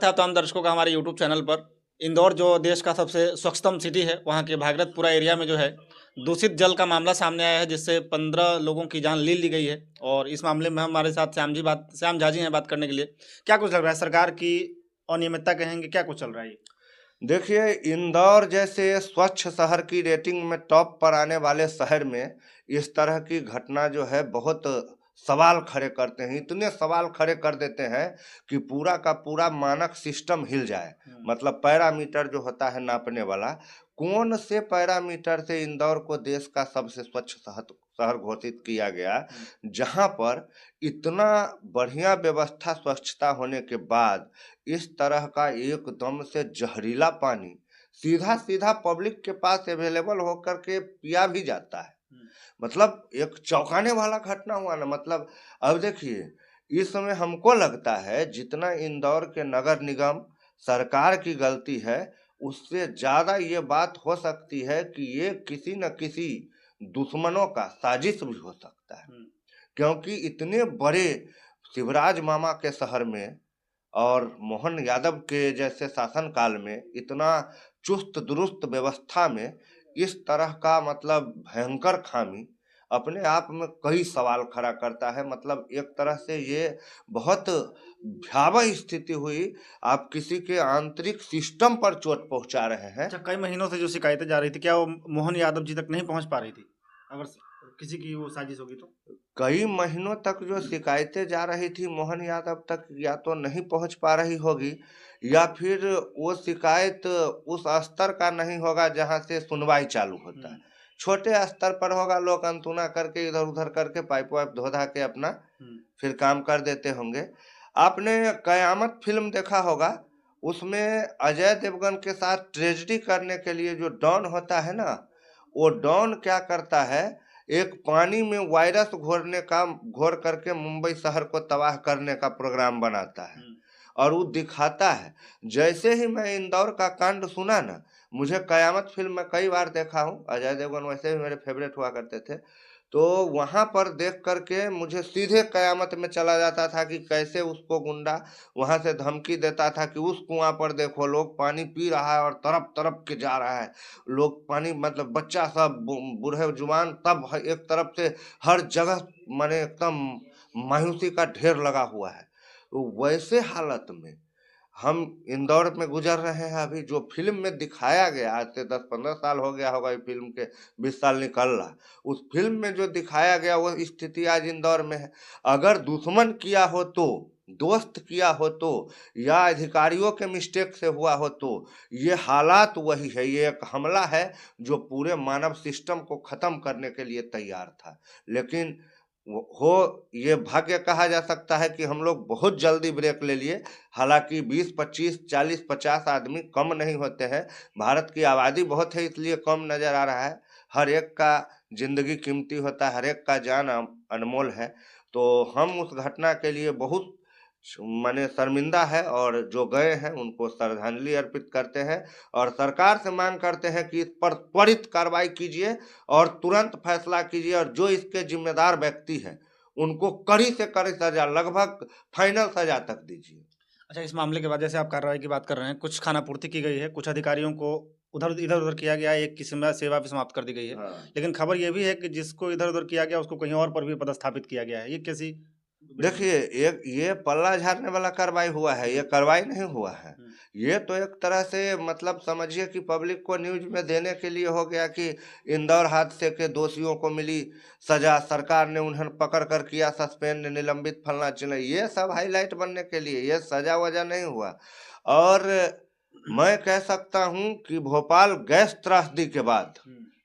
है तमाम दर्शकों का हमारे यूट्यूब चैनल पर। इंदौर जो देश का सबसे स्वच्छतम सिटी है, वहाँ के भागीरथपुरा एरिया में जो है दूषित जल का मामला सामने आया है, जिससे 15 लोगों की जान ले ली गई है। और इस मामले में हमारे साथ श्याम झा जी हैं बात करने के लिए। क्या कुछ लग रहा है, सरकार की अनियमितता कहेंगे, क्या कुछ चल रहा है ये? देखिए, इंदौर जैसे स्वच्छ शहर की रेटिंग में टॉप पर आने वाले शहर में इस तरह की घटना जो है बहुत सवाल खड़े करते हैं। इतने सवाल खड़े कर देते हैं कि पूरा का पूरा मानक सिस्टम हिल जाए। मतलब पैरामीटर जो होता है नापने वाला, कौन से पैरामीटर से इंदौर को देश का सबसे स्वच्छ शहर शहर घोषित किया गया, जहां पर इतना बढ़िया व्यवस्था स्वच्छता होने के बाद इस तरह का एकदम से जहरीला पानी सीधा सीधा पब्लिक के पास अवेलेबल होकर के पिया भी जाता है। मतलब एक चौंकाने वाला घटना हुआ ना। मतलब अब देखिए, इस समय हमको लगता है जितना इंदौर के नगर निगम सरकार की गलती है, उससे ज्यादा ये बात हो सकती है कि ये किसी न किसी दुश्मनों का साजिश भी हो सकता है। क्योंकि इतने बड़े शिवराज मामा के शहर में और मोहन यादव के जैसे शासनकाल में इतना चुस्त दुरुस्त व्यवस्था में इस तरह का मतलब भयंकर खामी अपने आप में कई सवाल खड़ा करता है। मतलब एक तरह से ये बहुत भयावह स्थिति हुई। आप किसी के आंतरिक सिस्टम पर चोट पहुंचा रहे हैं। अच्छा, कई महीनों से जो शिकायतें जा रही थी, क्या वो मोहन यादव जी तक नहीं पहुंच पा रही थी? अगर किसी की वो साजिश होगी तो? कई महीनों तक जो शिकायतें जा रही थी मोहन यादव तक, या तो नहीं पहुंच पा रही होगी, या फिर वो शिकायत उस स्तर का नहीं होगा जहां से सुनवाई चालू होता है। छोटे स्तर पर होगा, लोग अनसुना करके इधर उधर करके पाइप वाइप धो धा के अपना फिर काम कर देते होंगे। आपने कयामत फिल्म देखा होगा, उसमें अजय देवगन के साथ ट्रेजेडी करने के लिए जो डॉन होता है ना, वो डॉन क्या करता है, एक पानी में वायरस घोर करके मुंबई शहर को तबाह करने का प्रोग्राम बनाता है और वो दिखाता है। जैसे ही मैं इंदौर का कांड सुना ना, मुझे कयामत फिल्म में कई बार देखा हूँ, अजय देवगन वैसे भी मेरे फेवरेट हुआ करते थे, तो वहां पर देख करके मुझे सीधे कयामत में चला जाता था कि कैसे उसको गुंडा वहां से धमकी देता था कि उस कुआं पर देखो, लोग पानी पी रहा है और तरफ तरफ के जा रहा है। लोग पानी, मतलब बच्चा सब बूढ़े जुबान तब एक तरफ से हर जगह माने एकदम मायूसी का ढेर लगा हुआ है। तो वैसे हालत में हम इंदौर में गुजर रहे हैं। अभी जो फ़िल्म में दिखाया गया, आज से 10-15 साल हो गया होगा ये फ़िल्म के, 20 साल निकल रहा। उस फ़िल्म में जो दिखाया गया वो स्थिति आज इंदौर में है। अगर दुश्मन किया हो तो, दोस्त किया हो तो, या अधिकारियों के मिस्टेक से हुआ हो तो, ये हालात वही है। ये एक हमला है जो पूरे मानव सिस्टम को ख़त्म करने के लिए तैयार था। लेकिन ये भाग्य कहा जा सकता है कि हम लोग बहुत जल्दी ब्रेक ले लिए। हालांकि 20, 25, 40, 50 आदमी कम नहीं होते हैं। भारत की आबादी बहुत है इसलिए कम नजर आ रहा है। हर एक का जिंदगी कीमती होता है, हर एक का जान अनमोल है। तो हम उस घटना के लिए बहुत माने शर्मिंदा है, और जो गए हैं उनको श्रद्धांजलि अर्पित करते हैं और सरकार से मांग करते हैं कि इस पर त्वरित कार्रवाई कीजिए और तुरंत फैसला कीजिए, और जो इसके जिम्मेदार व्यक्ति हैं उनको कड़ी से कड़ी सजा, लगभग फाइनल सजा तक दीजिए। अच्छा, इस मामले के बाद जैसे आप कार्रवाई की बात कर रहे हैं, कुछ खानापूर्ति की गई है, कुछ अधिकारियों को इधर-उधर किया गया है, एक किस्म का सेवा भी समाप्त कर दी गई है। हाँ। लेकिन खबर ये भी है कि जिसको इधर-उधर किया गया, उसको कहीं और पर भी पदस्थापित किया गया है। ये कैसी? देखिए, एक ये पल्ला झाड़ने वाला कार्रवाई हुआ है, ये कार्रवाई नहीं हुआ है। ये तो एक तरह से मतलब समझिए कि पब्लिक को न्यूज़ में देने के लिए हो गया कि इंदौर हादसे के दोषियों को मिली सजा, सरकार ने उन्हें पकड़ कर किया सस्पेंड, निलंबित, फलना चिल्ला, ये सब हाईलाइट बनने के लिए, ये सजा-वजा नहीं हुआ। और मैं कह सकता हूँ कि भोपाल गैस त्रासदी के बाद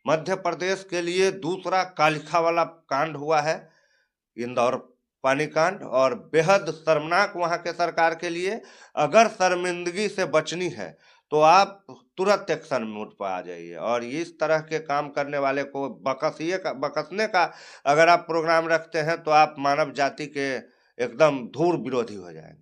मध्य प्रदेश के लिए दूसरा कालिखा वाला कांड हुआ है इंदौर पानी कांड, और बेहद शर्मनाक वहां के सरकार के लिए। अगर शर्मिंदगी से बचनी है तो आप तुरंत एक्शन मोड पर आ जाइए, और इस तरह के काम करने वाले को बकसने का अगर आप प्रोग्राम रखते हैं तो आप मानव जाति के एकदम धूर विरोधी हो जाएंगे।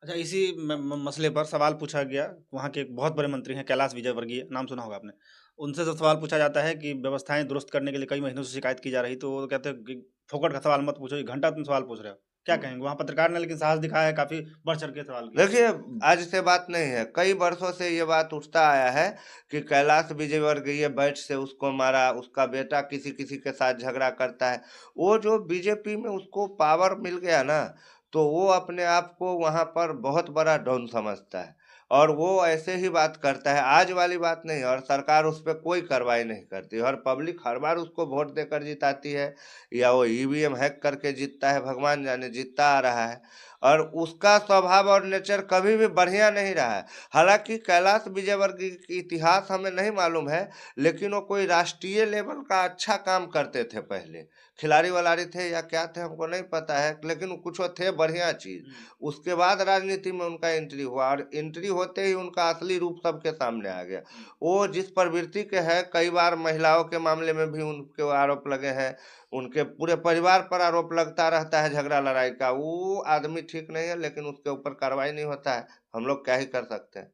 अच्छा, इसी मसले पर सवाल पूछा गया। वहाँ के एक बहुत बड़े मंत्री हैं कैलाश विजयवर्गीय, नाम सुना होगा आपने। उनसे जब सवाल पूछा जाता है कि व्यवस्थाएं दुरुस्त करने के लिए कई महीनों से शिकायत की जा रही, तो वो कहते हैं कि फोकट का सवाल मत पूछो, 1 घंटा तुम सवाल पूछ रहे हो। क्या कहेंगे? वहाँ पत्रकार ने लेकिन साहस दिखाया है, काफ़ी बढ़-चढ़ के सवाल किया। देखिए, आज से बात नहीं है, कई वर्षों से ये बात उठता आया है कि कैलाश विजयवर्गीय बैट से उसको मारा, उसका बेटा किसी-किसी के साथ झगड़ा करता है। वो जो बीजेपी में उसको पावर मिल गया ना, तो वो अपने आप को वहाँ पर बहुत बड़ा डॉन समझता है और वो ऐसे ही बात करता है, आज वाली बात नहीं है और सरकार उस पे कोई कार्रवाई नहीं करती और पब्लिक हर बार उसको वोट देकर जिताती है या वो ईवीएम हैक करके जीतता है, भगवान जाने जीतता आ रहा है। और उसका स्वभाव और नेचर कभी भी बढ़िया नहीं रहा है। हालाँकि कैलाश विजयवर्गीय की इतिहास हमें नहीं मालूम है, लेकिन वो कोई राष्ट्रीय लेवल का अच्छा काम करते थे पहले। खिलाड़ी-विलाड़ी थे या क्या थे हमको नहीं पता है, लेकिन कुछ वो थे बढ़िया चीज़। हुँ। उसके बाद राजनीति में उनका एंट्री हुआ और एंट्री होते ही उनका असली रूप सबके सामने आ गया। हुँ। वो जिस प्रवृत्ति के हैं, कई बार महिलाओं के मामले में भी उनके आरोप लगे हैं। उनके पूरे परिवार पर आरोप लगता रहता है झगड़ा लड़ाई का। वो आदमी ठीक नहीं है लेकिन उसके ऊपर कार्रवाई नहीं होता है। हम लोग क्या ही कर सकते हैं?